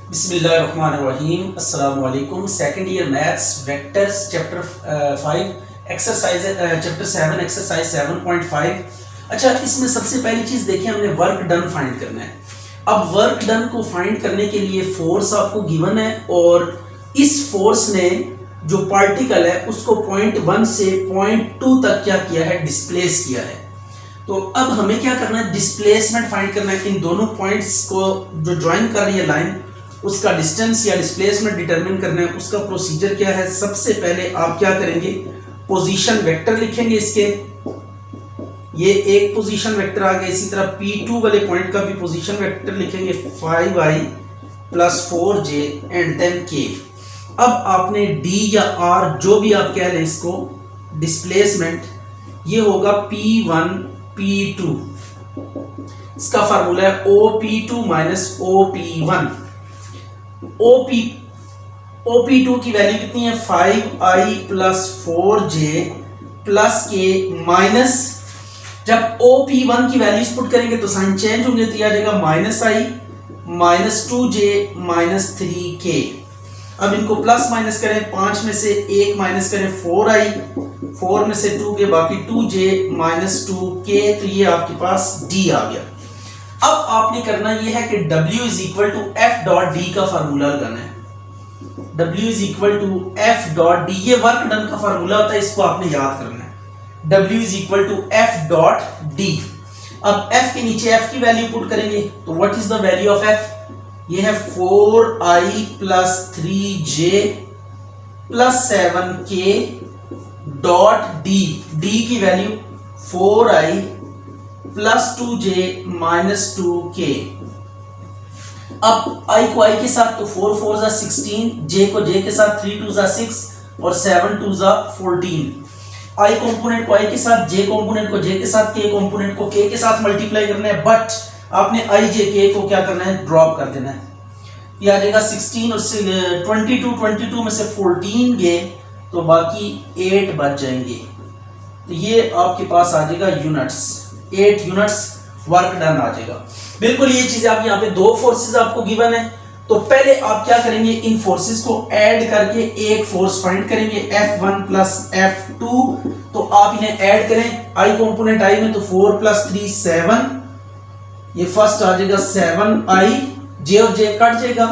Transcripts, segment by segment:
बिस्मिल्लाहिर्रहमानिर्रहीम अस्सलाम वालेकुम। Second year maths vectors chapter 5 exercise chapter 7 exercise 7.5। अच्छा, इसमें सबसे पहली चीज़ देखिए, हमने वर्क डन फाइंड करना है। अब वर्क डन को फाइंड करने के लिए फोर्स आपको गिवन है और इस फोर्स ने जो पार्टिकल है उसको पॉइंट 1 से पॉइंट 2 तक क्या किया है, डिस्प्लेस किया है। तो अब हमें क्या करना है, डिस्प्लेसमेंट फाइंड करना है। इन दोनों पॉइंट्स को जो ज्वाइन कर रही है लाइन, उसका डिस्टेंस या डिस्प्लेसमेंट डिटरमिन करना है। उसका प्रोसीजर क्या है, सबसे पहले आप क्या करेंगे, पोजीशन वेक्टर लिखेंगे इसके। ये एक पोजीशन वेक्टर आ गया। इसी तरह P2 वाले पॉइंट का भी पोजीशन वेक्टर लिखेंगे, 5i + 4j and then k। अब आपने D या R जो भी आप कह लें इसको, डिस्प्लेसमेंट ये होगा P1 P2। इसका फार्मूला है OP2 - OP1। OP2 की वैल्यू कितनी है, 5i + 4j + k माइनस, जब OP1 की वैल्यूज पुट करेंगे तो साइन चेंज होंगे, तो आ जाएगा -i - 2j - 3k। अब इनको प्लस माइनस करें, 5 में से 1 माइनस करें 4i, 4 में से 2 के बाकी 2j - 2k, तो ये आपके पास D आ गया। अब आपने करना यह है कि W = F.D का फार्मूला लगाना है। W = F.D, ये वर्क डन का फार्मूला होता है, इसको आपने याद करना है। W = F.D। अब F के नीचे F की वैल्यू पुट करेंगे, तो what is the value of F? ये है 4i + 3j + 7k dot D। D की वैल्यू 4i + 2j - 2k। अब i को i के साथ तो 4 4 = 16, j को j के साथ 3 2 = 6 और 7 2 = 14। i कंपोनेंट को i के साथ, j कंपोनेंट को j के साथ, k कंपोनेंट को k के साथ मल्टीप्लाई करना है। बट आपने i j k को क्या करना है, ड्रॉप कर देना है। ये आ जाएगा 16 और 22 में से 14 गए तो बाकी 8 बच जाएंगे। तो ये आपके पास आ जाएगा यूनिट्स, 8 यूनिट्स वर्क डन आ जाएगा। बिल्कुल ये चीजें आप यहाँ पे दो फोर्सेस आपको गिवन है, तो पहले आप क्या करेंगे, इन फोर्सेस को ऐड करके एक फोर्स फाइंड करेंगे, F1 + F2। तो आप इन्हें ऐड करें, i कंपोनेंट i में तो 4 + 3 7, ये फर्स्ट आ जाएगा 7i, j और j कट जाएगा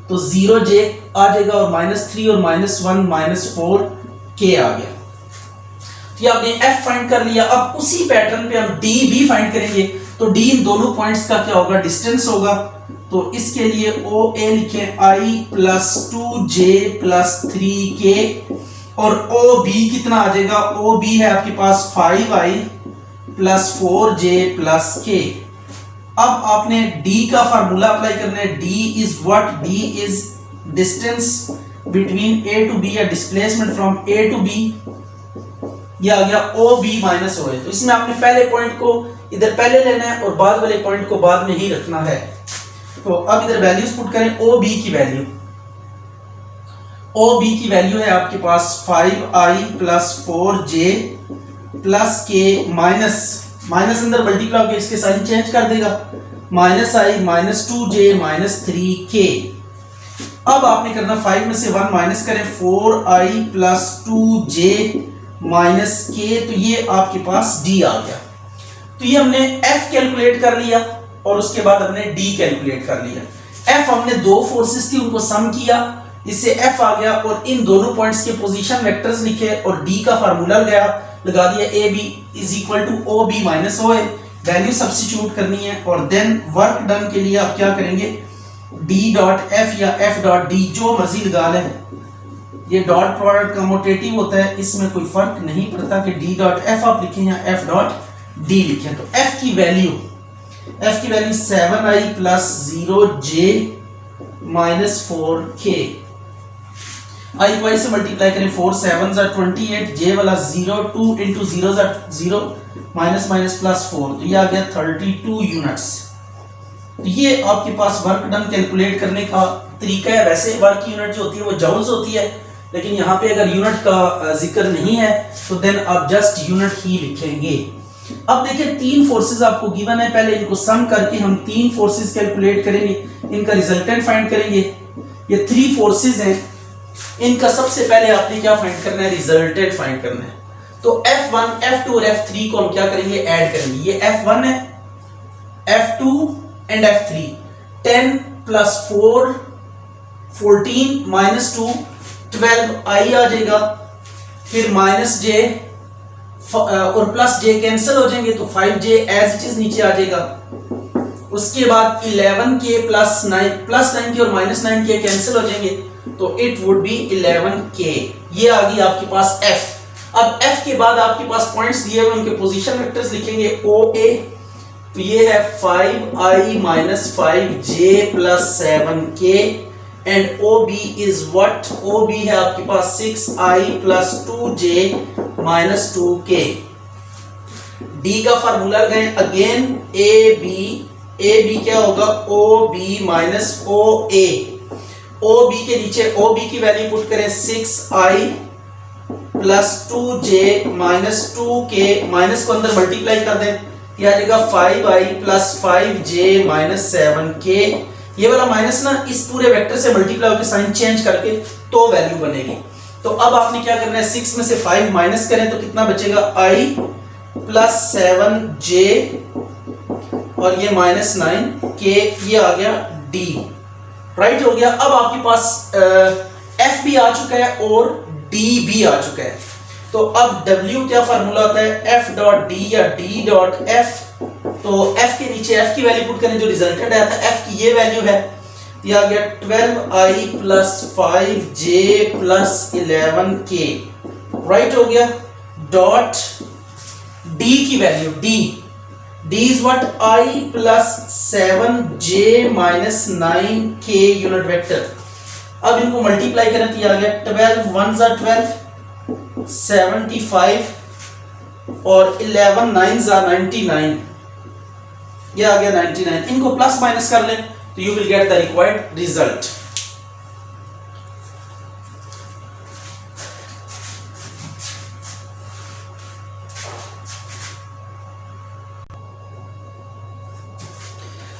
तो 0j आ जाएगा और -3 और -1 - 4k आ गया। ये आपने F फाइंड कर लिया। अब उसी पैटर्न पे हम D भी फाइंड करेंगे, तो D इन दोनों पॉइंट्स का क्या होगा, डिस्टेंस होगा। तो इसके लिए OA लिखें, i + 2j + 3k और OB कितना आ जाएगा, OB है आपके पास 5i + 4j + k। अब आपने D का फार्मूला अप्लाई करना है। D is what, D is distance between A to B या displacement from A to B। ये आ गया OB - OA। तो इसमें आपने पहले पॉइंट को इधर पहले लेना है और बाद वाले पॉइंट को बाद में ही रखना है। तो अब इधर वैल्यूज पुट करें। OB की वैल्यू है आपके पास 5i + 4j + k माइनस अंदर मल्टीप्लाई होकर इसके साइन चेंज कर देगा, -i - 2j - 3k। अब आपने करना 5 में से 1 माइनस करें, 4i + 2j - k, तो ये आपके पास D आ गया। तो ये हमने F कैलकुलेट कर लिया और उसके बाद हमने D कैलकुलेट कर लिया। F हमने दो फोर्सेस थी उनको सम किया, इससे F आ गया और इन दोनों पॉइंट्स के पोजीशन वेक्टर्स लिखे और D का फार्मूला लगा दिया, AB = OB - OA। Value substitute करनी है और देन वर्क डन के लिए आप क्या करेंगे, D.F या F.D जो मर्जी लगा लें। ये डॉट प्रोडक्ट कम्यूटेटिव होता है, इसमें कोई फर्क नहीं पड़ता कि D.F आप लिखें या F.D लिखें। तो F की value 7i + 0j - 4k। i को i से मल्टीप्लाई करें, 4 7 = 28, j वाला 0 2 × 0 = 0 -4, तो ये आ गया 32 यूनिट्स। तो ये आपके पास वर्क डन कैलकुलेट करने का तरीका है। वैसे वर्क यूनिट जो होती है वो जूल्स होती है, लेकिन यहाँ पे अगर यूनिट का जिक्र नहीं है तो देन आप जस्ट यूनिट ही लिखेंगे। अब देखिए तीन फोर्सेस आपको गिवन है, पहले इनको सम करके हम तीन फोर्सेस कैलकुलेट करेंगे, इनका रिजल्टेंट फाइंड करेंगे। ये थ्री फोर्सेस हैं, इनका सबसे पहले आपने क्या फाइंड करना है, रिजल्टेंट फाइंड करना है। तो F1, F2 और F3 को हम क्या करेंगे, ऐड करेंगे। ये F1 है, F2 and F3, 10 plus 4 14 minus 2 12 आई आ जाएगा, फिर माइनस जे और प्लस जे कैंसिल हो जाएंगे तो 5j एज इट इज नीचे आ जाएगा। उसके बाद 11k प्लस 9 के और माइनस 9k कैंसिल हो जाएंगे तो इट वुड बी 11k। ये आ गई आपके पास f। अब f के बाद आपके पास पॉइंट्स दिए हुए, उनके पोजीशन वेक्टर्स लिखेंगे OA, तो ये है 5i minus 5j plus 7k and OB is what, OB है आपके पास 6i plus 2j minus 2k। D का फार्मूला गए अगेन, AB क्या होगा, OB माइनस OA। OB के नीचे OB की वैल्यू पुट करें 6i plus 2j minus 2k, minus को अंदर मल्टीप्लाई कर दें, यह आ जाएगा 5i plus 5j minus 7k। ये वाला माइनस ना इस पूरे वेक्टर से मल्टीप्लाई होकर साइन चेंज करके तो वैल्यू बनेगी। तो अब आपने क्या करना है, 6 में से 5 माइनस करें तो कितना बचेगा, i प्लस 7j और ये माइनस 9k, ये आ गया d। राइट हो गया। अब आपके पास f भी आ चुका है और d भी आ चुका है। तो अब w क्या फार्मूला होता है, f डॉट d या d डॉट f। तो f के नीचे f की वैल्यू पुट करें, जो रिजल्टेंट आया था f की ये वैल्यू है, ये आ गया 12i plus 5j plus 11k। Right हो गया। डॉट d की value, d is what, i plus 7j minus 9k unit vector. अब इनको मल्टीप्लाई करें तो ये आ गया 12 1 जा 12 75 और 11 9 जा 99, ये आ गया 99। इनको प्लस माइनस कर लें तो you will get the required result.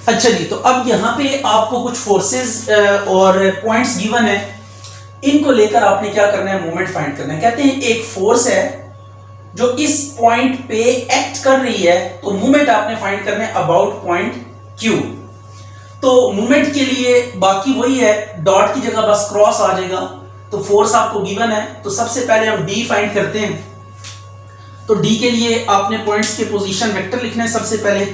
अच्छा जी, तो अब यहां पे आपको कुछ फोर्सेस और पॉइंट्स गिवन है, इनको लेकर आपने क्या करना है, मोमेंट फाइंड करना है। कहते हैं एक फोर्स है जो इस पॉइंट पे एक्ट कर रही है, तो मूवमेंट आपने फाइंड करना है अबाउट पॉइंट Q। तो मूवमेंट के लिए बाकी वही है, डॉट की जगह बस क्रॉस आ जाएगा। तो फोर्स आपको गिवन है, तो सबसे पहले हम D फाइंड करते हैं। तो D के लिए आपने पॉइंट्स के पोजीशन वेक्टर लिखना है सबसे पहले,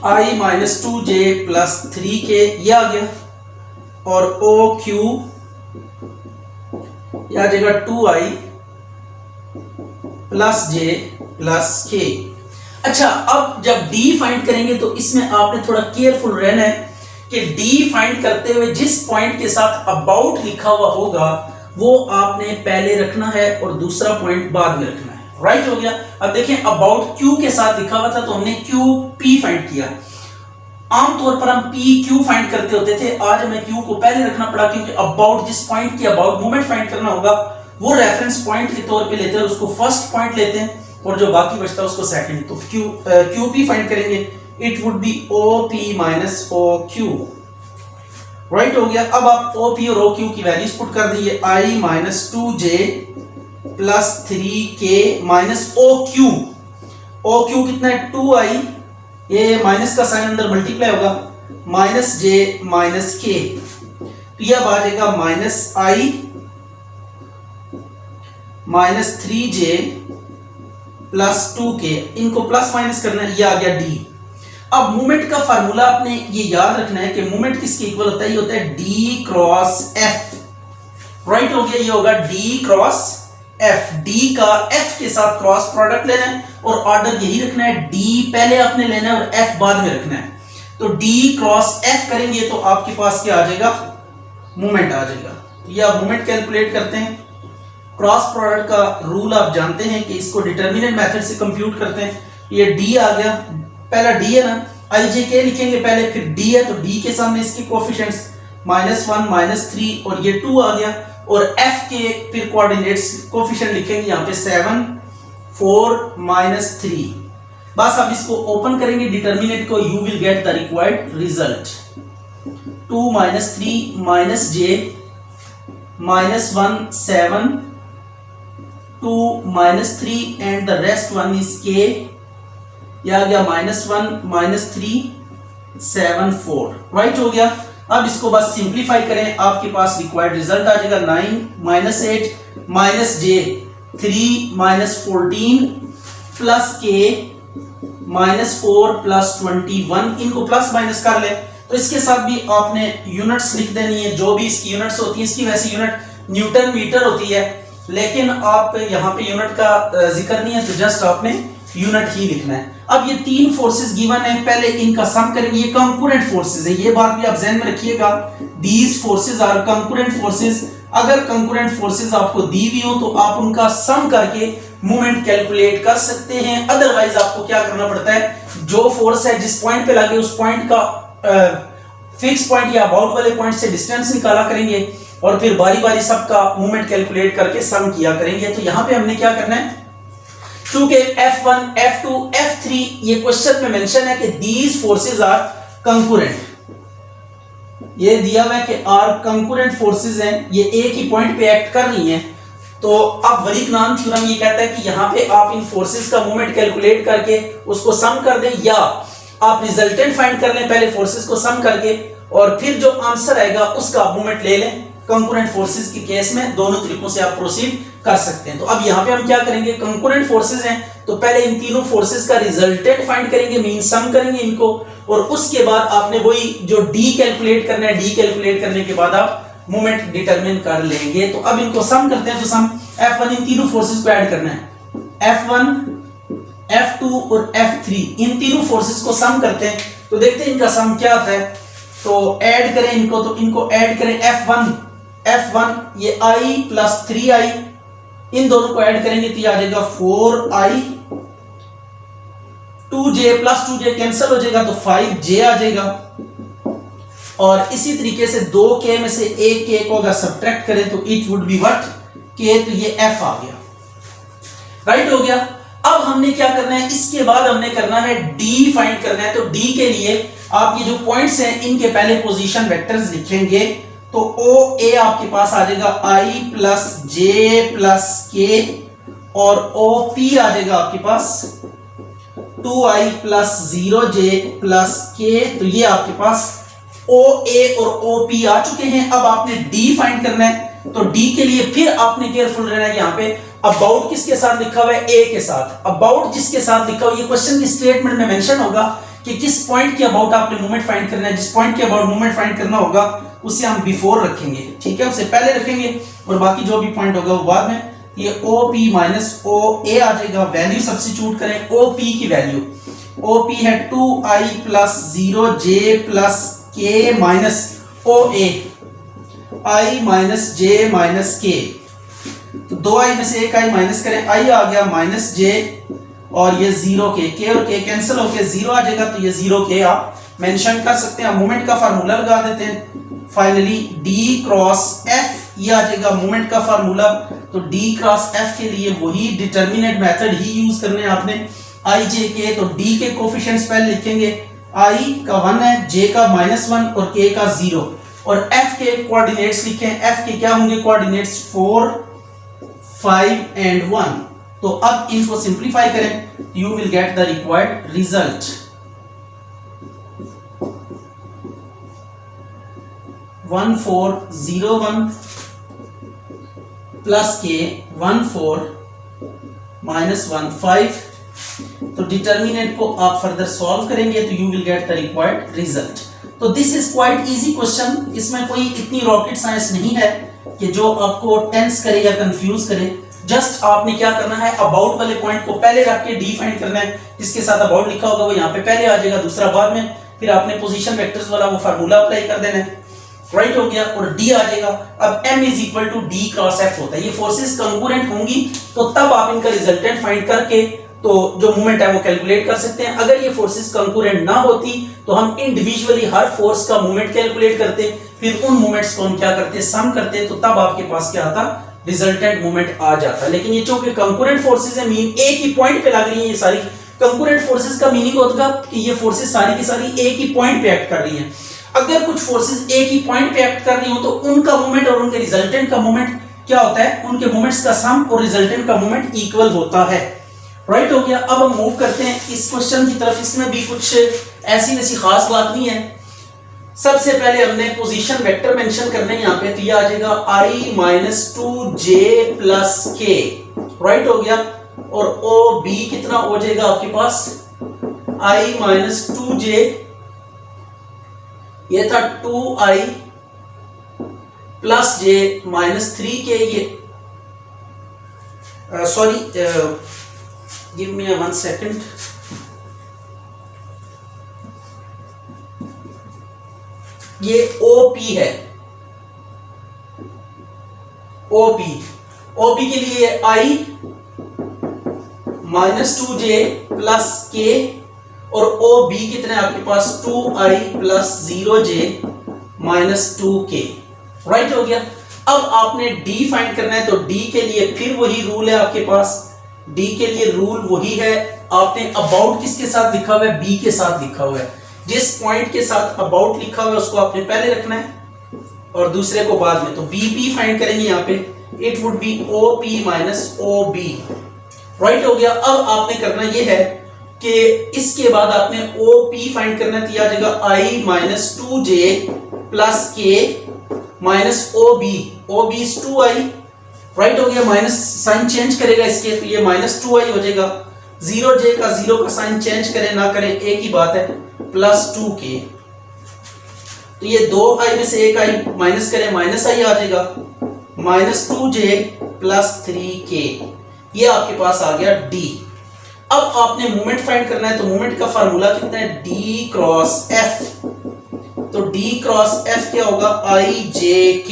i minus 2j plus 3k, ये आ गया, और OQ यह आ जाएगा 2i plus j plus k। अच्छा, अब जब D फाइंड करेंगे तो इसमें आपने थोड़ा केयरफुल रहना है कि D फाइंड करते हुए जिस पॉइंट के साथ अबाउट लिखा हुआ होगा वो आपने पहले रखना है और दूसरा पॉइंट बाद में रखना है। राइट हो गया। अब देखें, अबाउट Q के साथ लिखा हुआ था तो हमने QP फाइंड किया। आमतौर पर हम PQ फाइंड करते होते थे, आज हमें Q को पहले रखना पड़ा क्योंकि अबाउट, जिस पॉइंट के अबाउट मूवमेंट फाइंड करना होगा वो रेफरेंस पॉइंट के तौर पे लेते हैं, उसको फर्स्ट पॉइंट लेते हैं और जो बाकी बचता है उसको सेकंड। तो QP फाइंड करेंगे, it would be OP minus OQ। Right हो गया। अब आप OP और OQ की वैल्यूज पुट कर दीजिए, i minus 2j plus 3k minus OQ कितना है, 2i, ये माइनस का साइन अंदर मल्टीप्लाई होगा, माइनस j माइनस k, तो यह आ जाएगा minus i minus 3j plus 2k। इनको प्लस माइनस करना है, यह आ गया d। अब मूवमेंट का फार्मूला आपने ये याद रखना है कि मूवमेंट किसके इक्वल होता है, ये होता है d क्रॉस f। राइट हो गया, ये होगा d क्रॉस f। d का f के साथ क्रॉस प्रोडक्ट लेना है और ऑर्डर यही रखना है, d पहले आपने लेना है और f बाद में रखना है। तो d क्रॉस f करेंगे तो आपके पास क्या आ जाएगा, मूवमेंट आ जाएगा। तो ये आप मूवमेंट कैलकुलेट करते हैं। क्रॉस प्रोडक्ट का रूल आप जानते हैं कि इसको डिटर्मिनेंट मेथड से कंप्यूट करते हैं। ये d आ गया, पहला d है ना, ijk लिखेंगे पहले, फिर d है तो d के सामने इसके कोएफिशिएंट्स -1 -3 और ये 2 आ गया, और एफ के फिर कोऑर्डिनेट्स कोफिशिएंट लिखेंगे यहाँ पे 7 4 -3। बस अब इसको ओपन करेंगे डिटर्मिनेंट को, you will get the required result 2 -3 -j -1 7 2 -3 and the rest one is k, यह आ गया -1 -3 7 4। राइट हो गया। अब इसको बस सिंप्लीफाई करें, आपके पास रिक्वायर्ड रिजल्ट आ जाएगा 9 -8 -j 3 -14 प्लस k -4 प्लस 21। इनको प्लस माइनस कर ले तो इसके साथ भी आपने यूनिट्स लिख देनी है, जो भी इसकी यूनिट्स होती है। इसकी वैसे यूनिट न्यूटन मीटर होती है, लेकिन आप यहाँ पे यूनिट का जिक्र नहीं है तो जस्ट आपने यूनिट ही लिखना है। अब ये तीन फोर्सेस गिवन है, पहले इनका सम करेंगे। ये कंकरेंट फोर्सेस है, ये बात भी आप ध्यान में रखिएगा। These forces are concurrent forces. अगर कंकरेंट फोर्सेस आपको दी हुई हो तो आप उनका सम करके मोमेंट कैलकुलेट कर सकते हैं। अदरवाइज आपको क्या करना पड़ता है, जो फोर्स है जिस पॉइंट पे लगे उस पॉइंट का फिक्स पॉइंट या अबाउट वाले पॉइंट से डिस्टेंस निकाला करेंगे और फिर बारी बारी सबका मूवमेंट कैलकुलेट करके सम किया करेंगे। तो यहां पे हमने क्या करना है, चूंकि F1 F2 F3 ये क्वेश्चन में मेंशन है कि दीज फोर्सेस आर कंकरेंट, ये दिया हुआ है कि आर कंकरेंट फोर्सेस हैं, ये एक ही पॉइंट पे एक्ट कर रही हैं। तो अब वरीकनान थ्योरम ये कहता है कि यहां पे आप इन फोर्सेस का मूवमेंट कैलकुलेट करके उसको सम कर दें, या आप रिजल्टेंट फाइंड कर लें पहले फोर्सेस को सम करके और फिर जो आंसर आएगा उसका मूवमेंट ले लें। कंकरेंट फोर्सेस के केस में दोनों तरीकों से आप प्रोसीड कर सकते हैं। तो अब यहाँ पे हम क्या करेंगे, कंकरेंट फोर्सेस हैं तो पहले इन तीनों फोर्सेस का रिजल्टेंट फाइंड करेंगे, मीन सम करेंगे इनको, और उसके बाद आपने वही जो डी कैलकुलेट करना है, डी कैलकुलेट करने के बाद आप मोमेंट डिटरमिन कर लेंगे। तो अब इनको सम करते हैं। तो सम F1 इन तीनों फोर्सेस को ऐड करना है, F1 F2 और F3 इन तीनों फोर्सेस को सम करते हैं। तो देखते हैं इनका सम क्या आता है। तो ऐड करें इनको, तो इनको ऐड करें F1 ये I प्लस 3I, इन दोनों को ऐड करेंगे तो ये आ जाएगा 4I, 2J plus 2J cancel हो जाएगा तो 5J आ जाएगा। और इसी तरीके से 2K में से एक K को अगर सब्ट्रैक्ट करें तो it would be what K, तो ये F आ गया। राइट हो गया। अब हमने क्या करना है, इसके बाद हमने करना है D फाइंड करना है। तो D के लिए आप ये जो पॉइंट्स हैं इनके पहले पोजीशन वेक्टर्स लिखेंगे। तो OA आपके पास आ जाएगा I plus J plus K, और OP आ जाएगा आपके पास 2I plus 0J plus K। तो ये आपके पास OA और OP आ चुके हैं। अब आपने D फाइंड करना है। तो D के लिए फिर आपने केयरफुल रहना है। यहाँ पे अबाउट किसके साथ लिखा हुआ है, A के साथ। अबाउट जिसके साथ लिखा हुआ है, ये क्वेश्चन की स्टेटमेंट में मेंशन होगा कि किस पॉइंट के अबाउट आपने मूवमेंट फाइंड करना है। जिस पॉइंट के अबाउट मूवमेंट फाइंड करना होगा उसे हम बिफोर रखेंगे, ठीक है, उसे पहले रखेंगे और बाकी जो भी पॉइंट होगा वो बाद में। ये OP माइनस OA आ जाएगा। वैल्यू सब्स्टिट्यूट करें, OP की वैल्यू, OP है 2I plus 0J plus K minus OA I minus J minus K। तो 2I में से एक I माइनस करें, I आ गया माइनस J और ये 0K, K और K कैंसिल होके 0 आ जाएगा। तो ये 0K आप मेंशन कर सकते हैं। मोमेंट का फार्मूला लगा देते हैं। फाइनली D क्रॉस F ये आ जाएगा मोमेंट का फार्मूला। तो D क्रॉस F के लिए वही डिटर्मिनेंट मेथड ही यूज करने हैं आपने, I J K। तो D के कोफिशिएंट्स पहले लिखेंगे, I का 1 है, J का -1 और K का 0, और F के कोऑर्डिनेट्स लिखें। F के क्या होंगे कोऑर्डिनेट्स, 4 5 एंड 1। तो अब इनको सिंप्लीफाई करें, you will get the required result 1401 plus K 14 -1 5। तो डिटर्मिनेंट को आप फर्दर सॉल्व करेंगे तो you will get the required result. तो this is quite easy question. इसमें कोई इतनी रॉकेट साइंस नहीं है कि जो आपको टेंस करे या कंफ्यूज करे। जस्ट आपने क्या करना है, अबाउट वाले पॉइंट को पहले रख के डी फाइंड करना है। जिसके साथ अबाउट लिखा होगा वो यहाँ पे पहले आ जाएगा, दूसरा बाद में। फिर आपने पोजीशन वेक्टर्स वाला वो फार्मूला अप्लाई कर देना है। राइट हो गया, और डी आ जाएगा। अब m is equal to d cross f होता है। ये फोर्सेस कंकरेंट होंगी तो तब आप इनका रिजल्टेंट फाइंड करके तो जो मूवमेंट है वो कैलकुलेट कर सकते हैं। अगर ये फोर्सेस कंकरेंट ना होती तो हम इंडिविजुअली हर फोर्स का मूवमेंट कैलकुलेट करते, फिर उन मोमेंट्स को हम क्या करते, सम करते, तो तब आपके पास क्या आता, रिजल्टेंट मोमेंट आ जाता है। लेकिन ये चूंकि कंकरेंट फोर्सेस है, मीन एक ही पॉइंट पे लग रही है ये सारी, कंकरेंट फोर्सेस का मीनिंग होता है कि ये फोर्सेस सारी की सारी एक ही पॉइंट पे एक्ट कर रही हैं। अगर कुछ फोर्सेस एक ही पॉइंट पे एक्ट कर रही हो तो उनका मोमेंट और उनके रिजल्टेंट का मोमेंट क्या होता है, उनके मोमेंट्स का सम और रिजल्टेंट का मोमेंट इक्वल होता है। राइट हो गया। अब हम मूव करते हैं इस क्वेश्चन की तरफ। इसमें भी कुछ ऐसी वैसी खास बात नहीं है। सबसे पहले हमने पोजीशन वेक्टर मेंशन करने यहाँ पे, तो ये आ जाएगा i minus 2j plus k। Right हो गया। और ओ बी कितना हो जाएगा आपके पास, i माइनस 2j, ये था 2i plus j minus 3k। ये सॉरी, गिव मी 1 सेकेंड। ये OP है, OP के लिए i minus 2j plus k और OB कितने आपके पास 2i plus 0j minus 2k। Right हो गया। अब आपने D फाइंड करना है, तो D के लिए फिर वही रूल है आपके पास। D के लिए रूल वही है, आपने अबाउट किसके साथ लिखा हुआ है, B के साथ लिखा हुआ है। जिस पॉइंट के साथ अबाउट लिखा हुआ है उसको आपने पहले रखना है और दूसरे को बाद में। तो BP फाइंड करेंगे यहाँ पे, it would be OP minus OB। Right हो गया। अब आपने करना ये है कि इसके बाद आपने OP फाइंड करना है, तो आ जाएगा i minus 2j plus k minus OB is 2i। Right हो गया। माइनस साइन चेंज करेगा इसके, तो ये माइनस 2i हो जाएगा। 0j का 0 का साइन चेंज करें ना करें एक ही बात है, प्लस 2k। तो ये 2i में से एक i माइनस करें, माइनस i आ जाएगा, माइनस 2j प्लस 3k। ये आपके पास आ गया D। अब आपने मोमेंट फाइंड करना है, तो मोमेंट का फार्मूला कितना है, D क्रॉस F। तो D क्रॉस F क्या होगा, IJK।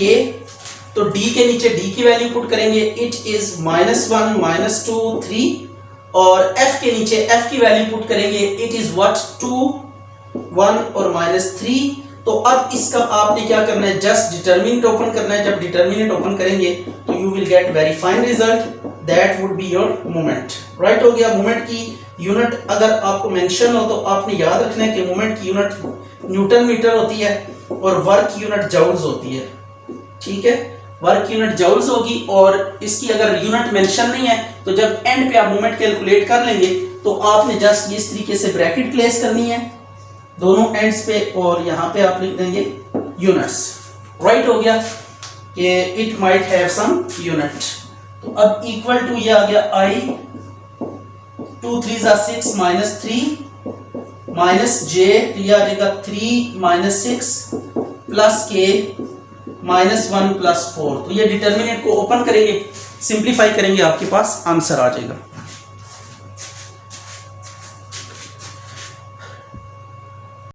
तो D के नीचे D की वैल्यू पुट करेंगे, इट इज -1 -2 3, और F के नीचे F की वैल्यू पुट करेंगे, इट इज व्हाट 2 1 और -3। तो अब इसका आपने क्या करना है, जस्ट डिटरमिनेंट ओपन करना है। जब डिटरमिनेंट ओपन करेंगे तो you will get very fine result, that would be your moment. Right हो गया। मोमेंट की यूनिट अगर आपको मेंशन हो तो आपने याद रखना है कि मोमेंट की यूनिट न्यूटन मीटर होती है और वर्क यूनिट जूल्स होती है। ठीक है, वर्क यूनिट जूल्स होगी, और इसकी अगर यूनिट मेंशन नहीं है तो जब एंड पे आप मोमेंट कैलकुलेट कर लेंगे तो आपने जस्ट इस तरीके से ब्रैकेट प्लेस करनी है दोनों एंड्स पे, और यहाँ पे आप लिख देंगे यूनिट्स। राइट हो गया कि it might have some unit. तो अब इक्वल टू ये आ गया i 2 3 6 माइनस 3 माइनस j, तो ये आ जाएगा 3 minus 6 plus k minus 1 plus 4। तो ये डिटर्मिनेंट को ओपन करेंगे, सिंप्लीफाई करेंगे, आपके पास आंसर आ जाएगा।